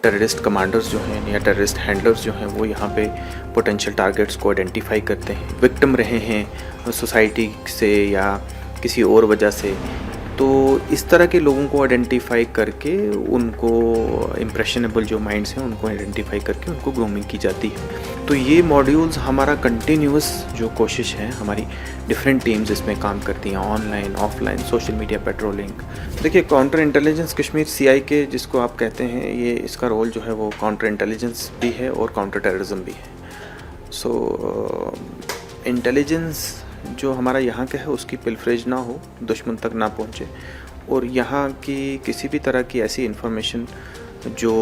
Terrorist commanders जो हैं या टेररिस्ट हैंडलर्स जो हैं वो यहाँ पे पोटेंशियल टारगेट्स को आइडेंटिफाई करते हैं, विक्टिम रहे हैं सोसाइटी से या किसी और वजह से। तो इस तरह के लोगों को आइडेंटिफाई करके उनको इम्प्रेशनेबल जो माइंड्स हैं उनको आइडेंटिफाई करके उनको ग्रूमिंग की जाती है। तो ये मॉड्यूल्स हमारा कंटिन्यूस जो कोशिश है, हमारी डिफरेंट टीम्स इसमें काम करती हैं, online offline social media patrolling. देखिए, काउंटर इंटेलिजेंस कश्मीर CI जिसको आप कहते हैं, ये इसका रोल जो है वो काउंटर इंटेलिजेंस भी है और काउंटर टेररिज्म भी है। सो इंटेलिजेंस जो हमारा यहाँ का है उसकी पिलफरेज ना हो, दुश्मन तक ना पहुँचे, और यहाँ की किसी भी तरह की ऐसी इन्फॉर्मेशन जो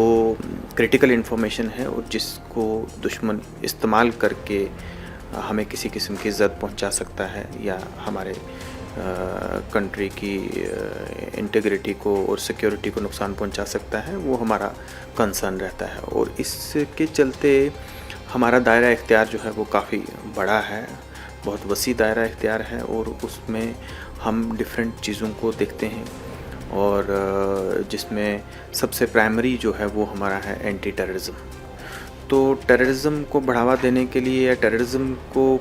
क्रिटिकल इन्फॉर्मेशन है और जिसको दुश्मन इस्तेमाल करके हमें किसी किस्म की इज़्ज़त पहुँचा सकता है या हमारे कंट्री की इंटीग्रिटी को और सिक्योरिटी को नुकसान पहुँचा सकता है, वो हमारा कंसर्न रहता है। और इसके चलते हमारा दायरा इख्तियार जो है वो काफ़ी बड़ा है, बहुत वसी दायरा इख्तियार है, और उसमें हम डिफरेंट चीज़ों को देखते हैं, और जिसमें सबसे प्राइमरी जो है वो हमारा है एंटी टेररिज्म। तो टेररिज्म को बढ़ावा देने के लिए या टेररिज्म को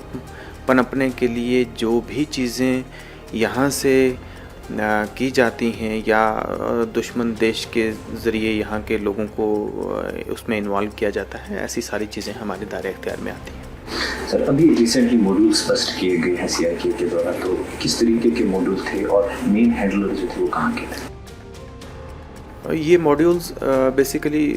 पनपने के लिए जो भी चीज़ें यहाँ से की जाती हैं या दुश्मन देश के ज़रिए यहाँ के लोगों को उसमें इन्वॉल्व किया जाता है, ऐसी सारी चीज़ें हमारे दायरे इख्तियार में आती हैं। सर, अभी रिसेंटली मॉड्यूल्स बस्ट किए गए हैं CI के द्वारा, तो किस तरीके के मॉड्यूल थे और मेन हैंडलर जो थे वो कहाँ के थे? ये मॉड्यूल्स बेसिकली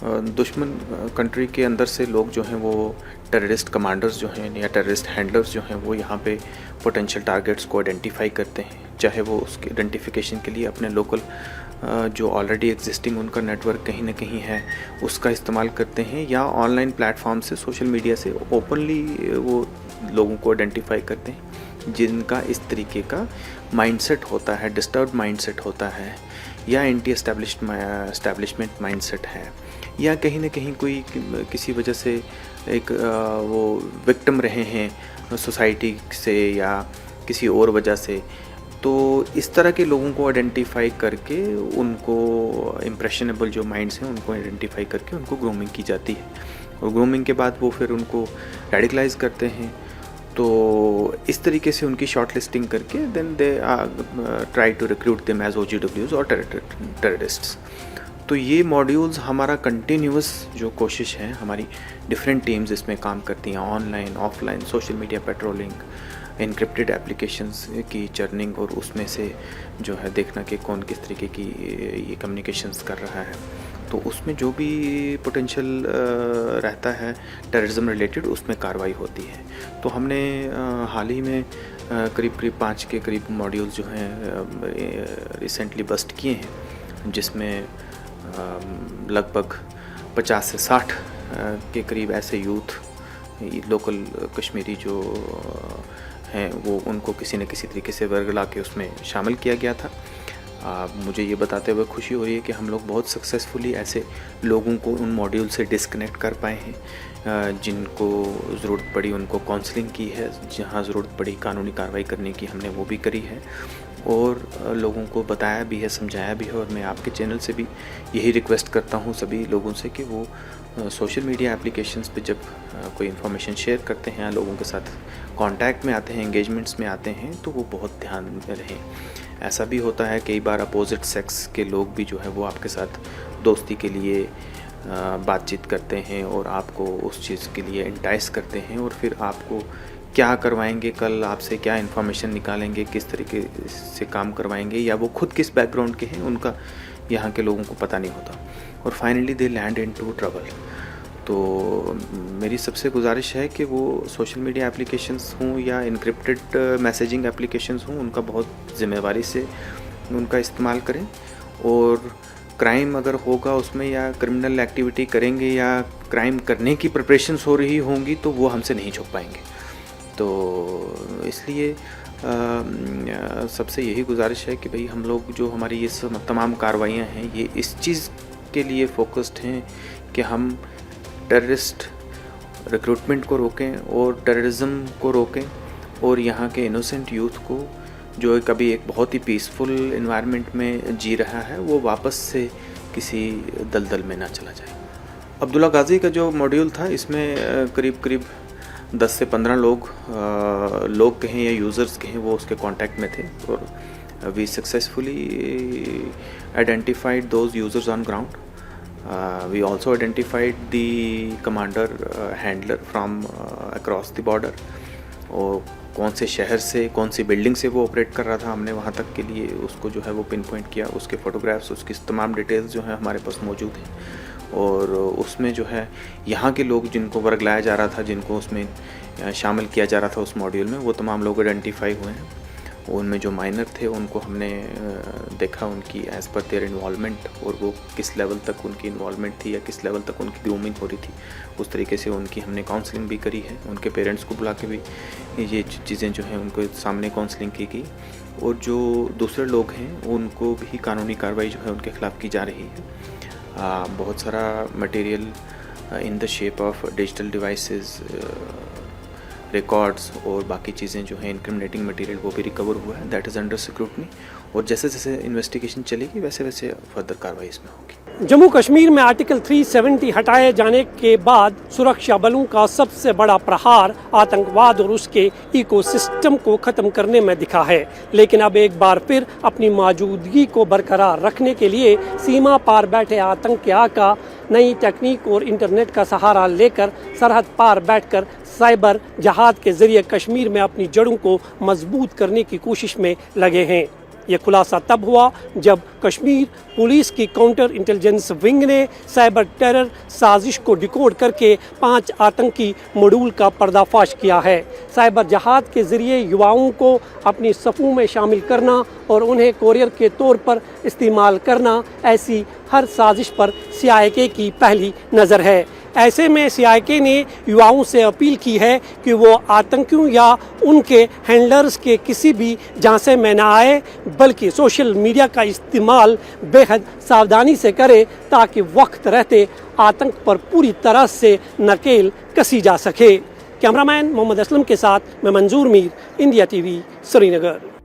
दुश्मन कंट्री के अंदर से लोग जो हैं वो टेररिस्ट कमांडर्स जो हैं या टेररिस्ट हैंडलर्स जो हैं वो यहाँ पे पोटेंशियल टारगेट्स को आइडेंटिफाई करते हैं, चाहे वो उसके आइडेंटिफिकेशन के लिए अपने लोकल जो ऑलरेडी एग्जिस्टिंग उनका नेटवर्क कहीं ना कहीं है उसका इस्तेमाल करते हैं, या ऑनलाइन प्लेटफॉर्म से सोशल मीडिया से ओपनली वो लोगों को आइडेंटिफाई करते हैं जिनका इस तरीके का माइंडसेट होता है, डिस्टर्ब्ड माइंडसेट होता है, या एंटी एस्टैब्लिशमेंट माइंडसेट है, या कहीं ना कहीं कोई किसी वजह से एक वो विक्टिम रहे हैं सोसाइटी से या किसी और वजह से। तो इस तरह के लोगों को आइडेंटिफाई करके उनको इम्प्रेशनेबल जो माइंड्स हैं उनको आइडेंटिफाई करके उनको ग्रूमिंग की जाती है, और ग्रूमिंग के बाद वो फिर उनको रेडिकलाइज करते हैं। तो इस तरीके से उनकी शॉर्ट लिस्टिंग करके then they try to recruit them as OGWs और टेररिस्ट्स। तो ये मॉड्यूल्स हमारा कंटिन्यूस जो कोशिश है, हमारी डिफरेंट टीम्स इसमें काम करती हैं, online offline social media patrolling, encrypted applications की चर्निंग, और उसमें से जो है देखना कि कौन किस तरीके की ये कम्युनिकेशंस कर रहा है। तो उसमें जो भी पोटेंशियल रहता है टेररिज्म रिलेटेड, उसमें कार्रवाई होती है। तो हमने हाल ही में करीब 5 के करीब मॉड्यूल्स जो हैं रिसेंटली बस्ट किए हैं, जिसमें लगभग 50 से 60 के करीब ऐसे यूथ लोकल कश्मीरी जो हैं वो उनको किसी न किसी तरीके से वर्गला के उसमें शामिल किया गया था। मुझे ये बताते हुए खुशी हो रही है कि हम लोग बहुत सक्सेसफुली ऐसे लोगों को उन मॉड्यूल से डिस्कनेक्ट कर पाए हैं जिनको ज़रूरत पड़ी उनको काउंसलिंग की है, जहाँ ज़रूरत पड़ी कानूनी कार्रवाई करने की हमने वो भी करी है, और लोगों को बताया भी है, समझाया भी है। और मैं आपके चैनल से भी यही रिक्वेस्ट करता हूँ सभी लोगों से कि वो सोशल मीडिया एप्लीकेशंस पे जब कोई इन्फॉर्मेशन शेयर करते हैं, लोगों के साथ कांटेक्ट में आते हैं, एंगेजमेंट्स में आते हैं, तो वो बहुत ध्यान में रहें। ऐसा भी होता है कई बार अपोजिट सेक्स के लोग भी जो है वो आपके साथ दोस्ती के लिए बातचीत करते हैं और आपको उस चीज़ के लिए इंटाइस करते हैं, और फिर आपको क्या करवाएंगे, कल आपसे क्या इन्फॉर्मेशन निकालेंगे, किस तरीके से काम करवाएंगे, या वो खुद किस बैकग्राउंड के हैं उनका यहाँ के लोगों को पता नहीं होता, और finally they land into trouble. तो मेरी सबसे गुजारिश है कि वो सोशल मीडिया एप्लीकेशंस हों या इनक्रिप्टेड मैसेजिंग एप्लीकेशंस हों, उनका बहुत ज़िम्मेवारी से उनका इस्तेमाल करें, और क्राइम अगर होगा उसमें या क्रिमिनल एक्टिविटी करेंगे या क्राइम करने की प्रिपरेशंस हो रही होंगी तो वो हमसे नहीं छुप पाएंगे। तो इसलिए सबसे यही गुजारिश है कि भाई हम लोग जो हमारी ये तमाम कार्रवाइयाँ हैं ये इस चीज़ के लिए फोकस्ड हैं कि हम टेररिस्ट रिक्रूटमेंट को रोकें और टेररिज्म को रोकें, और यहाँ के इनोसेंट यूथ को जो कभी एक बहुत ही पीसफुल इन्वायरमेंट में जी रहा है वो वापस से किसी दलदल में ना चला जाए। अब्दुल्ला गाजी का जो मॉड्यूल था इसमें करीब 10 से 15 लोग कहें या यूज़र्स कहें वो उसके कांटेक्ट में थे और we successfully identified those users on ground. We also identified the commander handler from across the border और कौन से शहर से कौन सी बिल्डिंग से वो ऑपरेट कर रहा था, हमने वहाँ तक के लिए उसको जो है वो पिन पॉइंट किया। उसके फ़ोटोग्राफ्स, उसकी तमाम डिटेल्स जो है हमारे पास मौजूद हैं और उसमें जो है यहाँ के लोग जिनको वर्गलाया जा रहा था, जिनको उसमें शामिल किया जा रहा था उस मॉड्यूल में, वो तमाम लोग आइडेंटिफाई हुए हैं। उनमें जो माइनर थे उनको हमने देखा उनकी एज़ पर देयर इन्वॉल्वमेंट और वो किस लेवल तक उनकी इन्वॉल्वमेंट थी या किस लेवल तक उनकी ग्रूमिंग हो रही थी, उस तरीके से उनकी हमने काउंसलिंग भी करी है। उनके पेरेंट्स को बुला के भी ये चीज़ें जो हैं उनको सामने काउंसलिंग की गई और जो दूसरे लोग हैं उनको भी कानूनी कार्रवाई जो है उनके ख़िलाफ़ की जा रही है। बहुत सारा material in the shape of digital devices, records और बाकी चीज़ें जो हैं इनक्रिमिनेटिंग मटेरियल वो भी रिकवर हुआ है। दैट इज़ अंडर स्क्रूटनी और जैसे जैसे इन्वेस्टिगेशन चलेगी वैसे वैसे फर्दर कार्रवाई इसमें होगी। जम्मू कश्मीर में आर्टिकल 370 हटाए जाने के बाद सुरक्षा बलों का सबसे बड़ा प्रहार आतंकवाद और उसके इकोसिस्टम को ख़त्म करने में दिखा है, लेकिन अब एक बार फिर अपनी मौजूदगी को बरकरार रखने के लिए सीमा पार बैठे आतंकियों का नई टेक्निक और इंटरनेट का सहारा लेकर सरहद पार बैठकर साइबर जहाद के जरिए कश्मीर में अपनी जड़ों को मजबूत करने की कोशिश में लगे हैं। ये खुलासा तब हुआ जब कश्मीर पुलिस की काउंटर इंटेलिजेंस विंग ने साइबर टेरर साजिश को डिकोड करके 5 आतंकी मॉड्यूल का पर्दाफाश किया है। साइबर जहाद के ज़रिए युवाओं को अपनी सफ़ों में शामिल करना और उन्हें कोरियर के तौर पर इस्तेमाल करना, ऐसी हर साजिश पर CIA की पहली नज़र है। ऐसे में CIA ने युवाओं से अपील की है कि वो आतंकियों या उनके हैंडलर्स के किसी भी झांसे में न आए, बल्कि सोशल मीडिया का इस्तेमाल बेहद सावधानी से करे ताकि वक्त रहते आतंक पर पूरी तरह से नकेल कसी जा सके। कैमरामैन मोहम्मद असलम के साथ मैं मंजूर मीर, इंडिया TV, श्रीनगर।